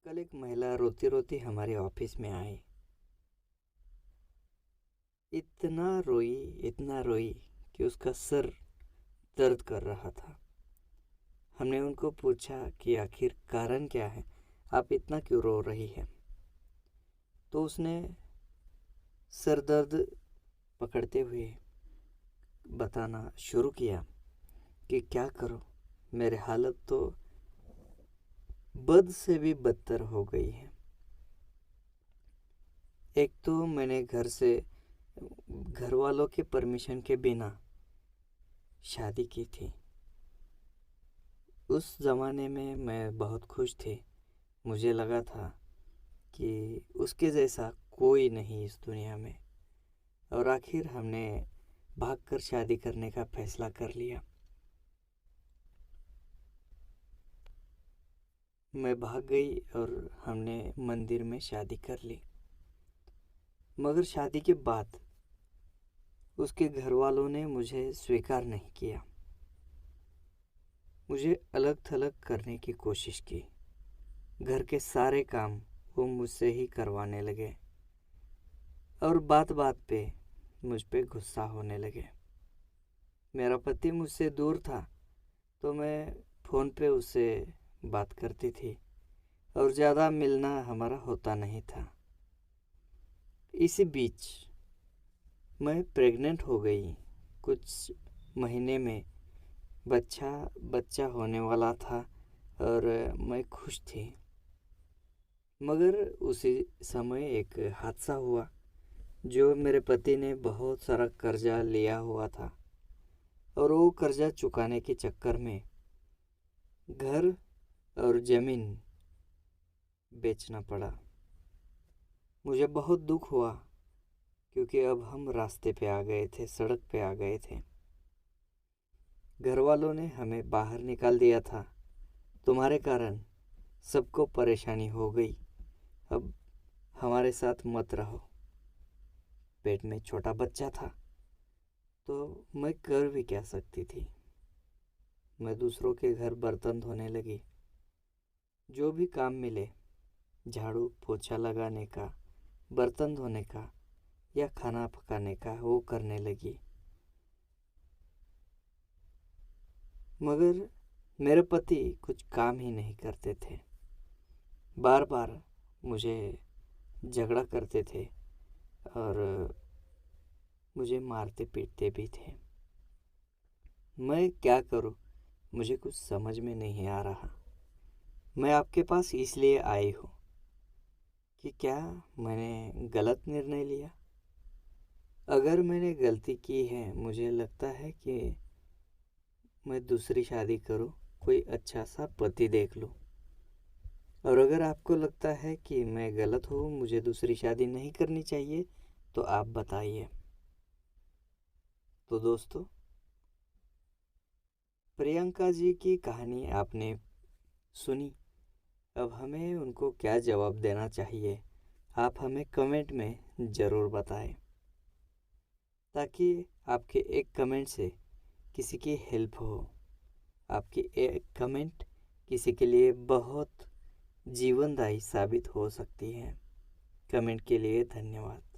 कल एक महिला रोती रोती हमारे ऑफिस में आई। इतना रोई कि उसका सर दर्द कर रहा था। हमने उनको पूछा कि आखिर कारण क्या है, आप इतना क्यों रो रही हैं। तो उसने सर दर्द पकड़ते हुए बताना शुरू किया कि क्या करो, मेरी हालत तो बद से भी बदतर हो गई है। एक तो मैंने घर वालों के परमिशन के बिना शादी की थी। उस ज़माने में मैं बहुत खुश थी। मुझे लगा था कि उसके जैसा कोई नहीं इस दुनिया में। और आखिर हमने भागकर शादी करने का फैसला कर लिया। मैं भाग गई और हमने मंदिर में शादी कर ली। मगर शादी के बाद उसके घर वालों ने मुझे स्वीकार नहीं किया। मुझे अलग थलग करने की कोशिश की। घर के सारे काम वो मुझसे ही करवाने लगे और बात बात पे मुझ पे गुस्सा होने लगे। मेरा पति मुझसे दूर था तो मैं फ़ोन पे उससे बात करती थी और ज़्यादा मिलना हमारा होता नहीं था। इसी बीच मैं प्रेग्नेंट हो गई। कुछ महीने में बच्चा बच्चा होने वाला था और मैं खुश थी। मगर उसी समय एक हादसा हुआ। जो मेरे पति ने बहुत सारा कर्जा लिया हुआ था और वो कर्जा चुकाने के चक्कर में घर और ज़मीन बेचना पड़ा। मुझे बहुत दुख हुआ क्योंकि अब हम रास्ते पे आ गए थे, सड़क पे आ गए थे। घर वालों ने हमें बाहर निकाल दिया था। तुम्हारे कारण सबको परेशानी हो गई, अब हमारे साथ मत रहो। पेट में छोटा बच्चा था तो मैं कर भी क्या सकती थी। मैं दूसरों के घर बर्तन धोने लगी। जो भी काम मिले, झाड़ू पोछा लगाने का, बर्तन धोने का या खाना पकाने का, वो करने लगी। मगर मेरे पति कुछ काम ही नहीं करते थे। बार बार मुझे झगड़ा करते थे और मुझे मारते पीटते भी थे। मैं क्या करूं, मुझे कुछ समझ में नहीं आ रहा। मैं आपके पास इसलिए आई हूँ कि क्या मैंने गलत निर्णय लिया। अगर मैंने गलती की है, मुझे लगता है कि मैं दूसरी शादी करूं, कोई अच्छा सा पति देख लूं। और अगर आपको लगता है कि मैं गलत हूँ, मुझे दूसरी शादी नहीं करनी चाहिए, तो आप बताइए। तो दोस्तों, प्रियंका जी की कहानी आपने सुनी। अब हमें उनको क्या जवाब देना चाहिए, आप हमें कमेंट में ज़रूर बताएं, ताकि आपके एक कमेंट से किसी की हेल्प हो। आपकी एक कमेंट किसी के लिए बहुत जीवनदायी साबित हो सकती है। कमेंट के लिए धन्यवाद।